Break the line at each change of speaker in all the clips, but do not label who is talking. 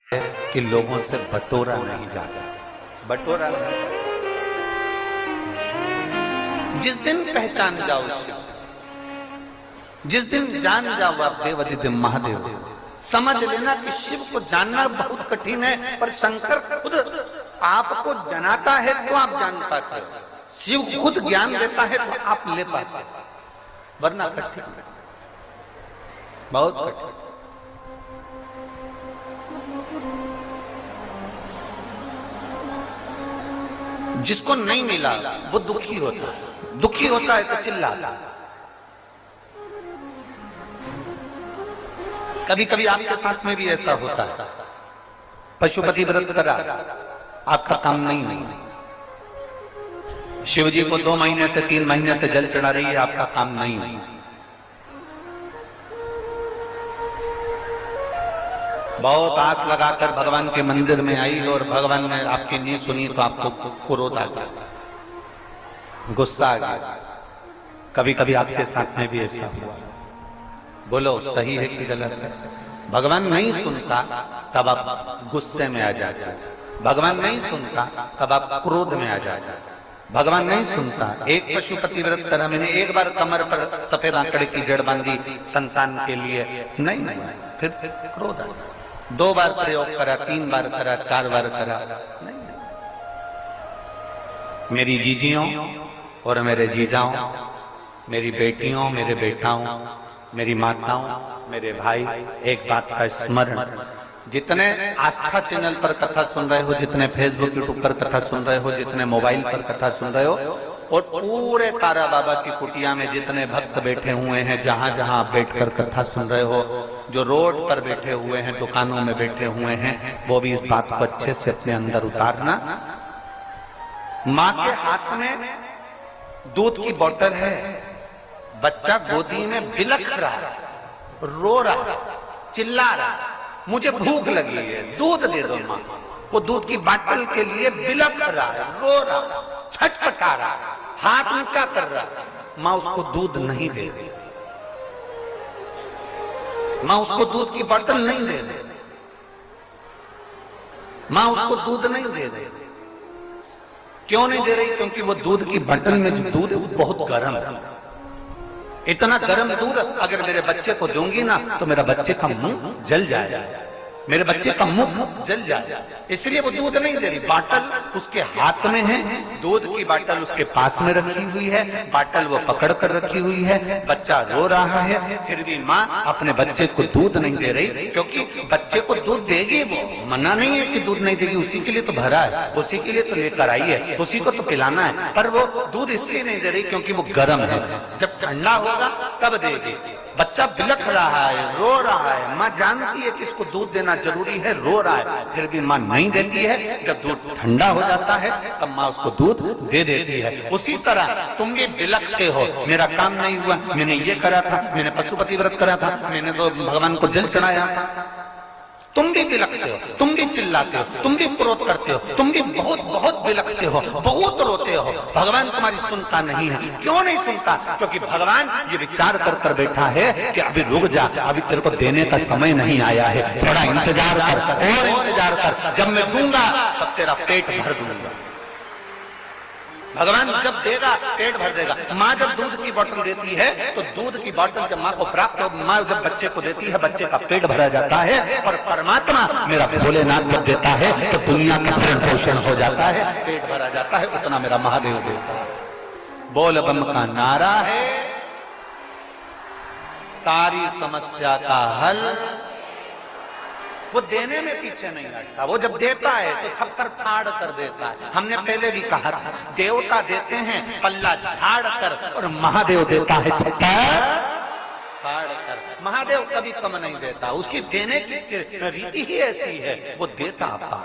है कि लोगों से बटोरा नहीं जाता। बटोरा नहीं। जिस दिन पहचान जाओ शिव, जिस दिन जान जाओ आप देवादिदेव महादेव, समझ लेना कि शिव को जानना बहुत कठिन है, पर शंकर खुद आपको जनाता है तो आप जान पाते हो। शिव खुद ज्ञान देता है तो आप ले पाते हो, वरना कठिन, बहुत कठिन। जिसको नहीं मिला वो दुखी होता है, दुखी होता है तो चिल्लाता है। कभी कभी आपके साथ में भी ऐसा होता है, पशुपति व्रत करा, आपका काम नहीं हुआ, शिव जी को 2 महीने से 3 महीने से जल चढ़ा रही है, आपका काम नहीं हुआ। बहुत आस लगाकर भगवान के मंदिर में आई और भगवान ने आपकी नहीं सुनी तो आपको क्रोध आ गया, गुस्सा आ गया। कभी कभी आपके साथ में भी ऐसा हुआ। बोलो सही है कि गलत है? भगवान नहीं सुनता तब आप गुस्से में आ जाते, भगवान नहीं सुनता तब आप क्रोध में आ जाते, भगवान नहीं सुनता। एक पशुपति व्रत करा मैंने, एक बार कमर पर सफेद आंकड़े की जड़ बांधी संतान के लिए, नहीं, फिर क्रोध आ गया। 2 बार प्रयोग करा, 3 बार करा, 4 बार करा, नहीं। मेरी जीजियों और मेरे जीजाओं, मेरी बेटियों, मेरे बेटाओं, मेरी माताओं, मेरे भाई, एक बात का स्मरण, जितने आस्था चैनल पर कथा सुन रहे हो, जितने फेसबुक यूट्यूब पर कथा सुन रहे हो, जितने मोबाइल पर कथा सुन रहे हो, और पूरे तारा बाबा की कुटिया में जितने भक्त बैठे हुए हैं, जहां जहां आप बैठकर कथा सुन रहे हो, जो रोड पर बैठे हुए हैं, दुकानों में बैठे हुए हैं, वो भी इस बात को अच्छे से अपने अंदर उतारना। माँ के हाथ में दूध की बोतल है, बच्चा गोदी में बिलख रहा, रो रहा, चिल्ला रहा, मुझे भूख लगी है, दूध दे दो माँ। वो दूध की बोतल के लिए बिलख रहा है, रो रहा, छटपटा रहा, हाथ ऊंचा कर रहा, माँ उसको दूध नहीं दे रही, माँ उसको दूध की बोतल नहीं दे रही, माँ उसको दूध नहीं दे रही। क्यों नहीं दे रही? क्योंकि वो दूध की बोतल में जो दूध है वो बहुत गर्म है। इतना गर्म दूध अगर मेरे बच्चे को दूंगी ना तो मेरा बच्चे का मुंह जल जाएगा, मेरे बच्चे का मुंह जल जाएगा, इसलिए वो दूध नहीं दे रही। बाटल उसके हाथ में है, दूध की बाटल उसके पास में रखी हुई है, बाटल वो पकड़ कर रखी हुई है, बच्चा रो रहा है, फिर भी माँ अपने बच्चे को दूध नहीं दे रही, क्योंकि बच्चे को दूध देगी, वो मना नहीं है कि दूध नहीं देगी, उसी के लिए तो भरा है, उसी के लिए तो लेकर आई है, उसी को तो पिलाना है, पर वो दूध इसलिए नहीं दे रही क्योंकि वो गर्म है। जब ठंडा होगा तब देगी। बच्चा बिलख रहा है, रो रहा है, माँ जानती है कि इसको दूध देना जरूरी है, रो रहा है, फिर भी माँ नहीं देती है। जब दूध ठंडा हो जाता है तब माँ उसको दूध दे देती है। उसी तरह तुम भी बिलखते हो, मेरा काम नहीं हुआ, मैंने ये करा था, मैंने पशुपति व्रत करा था, मैंने तो भगवान को जल चढ़ाया था। तुम भी बिलखते हो, तुम भी चिल्लाते हो, तुम भी क्रोध करते हो, तुम भी बहुत बहुत बिलखते हो, बहुत रोते हो। भगवान तुम्हारी सुनता नहीं है। क्यों नहीं सुनता? क्योंकि भगवान ये विचार कर कर बैठा है कि अभी रुक जा, अभी तेरे को देने का समय नहीं आया है, थोड़ा इंतजार कर, और इंतजार कर, जब मैं दूंगा तब तेरा पेट भर दूंगा। भगवान जब देगा पेट भर देगा। माँ जब दूध की बोतल देती है तो दूध की बोतल जब माँ को प्राप्त हो, माँ जब बच्चे को देती है, बच्चे का पेट भरा जाता है, और परमात्मा मेरा भोलेनाथ जब देता है तो दुनिया का भरण पोषण हो जाता है, पेट भरा जाता है, उतना मेरा महादेव देता है। बोल बम का नारा है सारी समस्या का हल। वो देने में पीछे नहीं हटता, वो जब देता है तो छप्पर फाड़ कर देता है। हमने पहले भी कहा था, देवता देते हैं पल्ला झाड़ कर, और महादेव देता है छप्पर फाड़ कर। महादेव कभी कम नहीं देता, उसकी देने की रीति ही ऐसी है, वो देता था।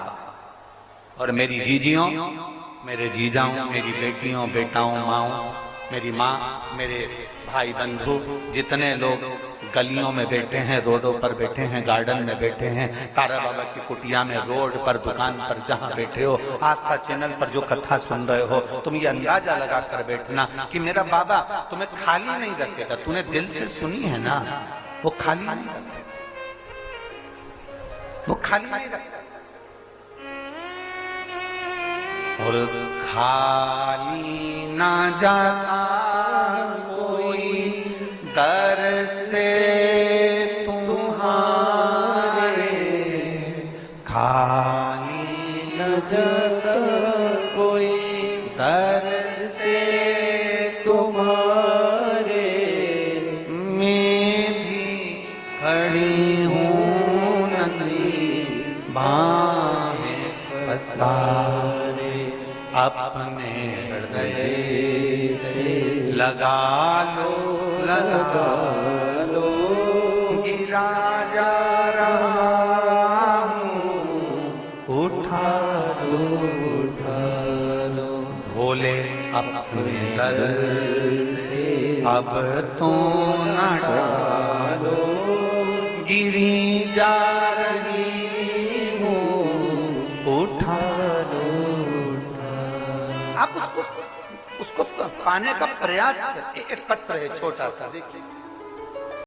और मेरी जीजियों, मेरे जीजाओं, मेरी बेटियों, बेटाओं, माओं, मेरी माँ, मेरे भाई बंधु, जितने लोग गलियों में बैठे हैं, रोडों पर बैठे हैं, गार्डन में बैठे हैं, तारा बाबा की कुटिया में, रोड पर, दुकान पर, जहां बैठे हो, आस्था चैनल पर जो कथा सुन रहे हो, तुम ये अंदाजा लगा कर बैठना कि मेरा बाबा तुम्हें खाली नहीं रखेगा। तूने दिल से सुनी है ना, वो खाली नहीं रखेगा। वो खाली नहीं रखता। और खाली ना जाता कोई दर से तुम्हारे, खाली न
जाता कोई
दर से
तुम्हारे,
मैं भी खड़ी हूँ नदी बाहें पसारे, अपने हृदय से लगा लो गिरा जा रहा हूँ, उठा लो भोले अपने दर से अब तो न डालो, गिरी जा रही हूँ, उठा लो। आप उसको पाने का प्रयास करें। एक पत्र है छोटा सा, देखिए।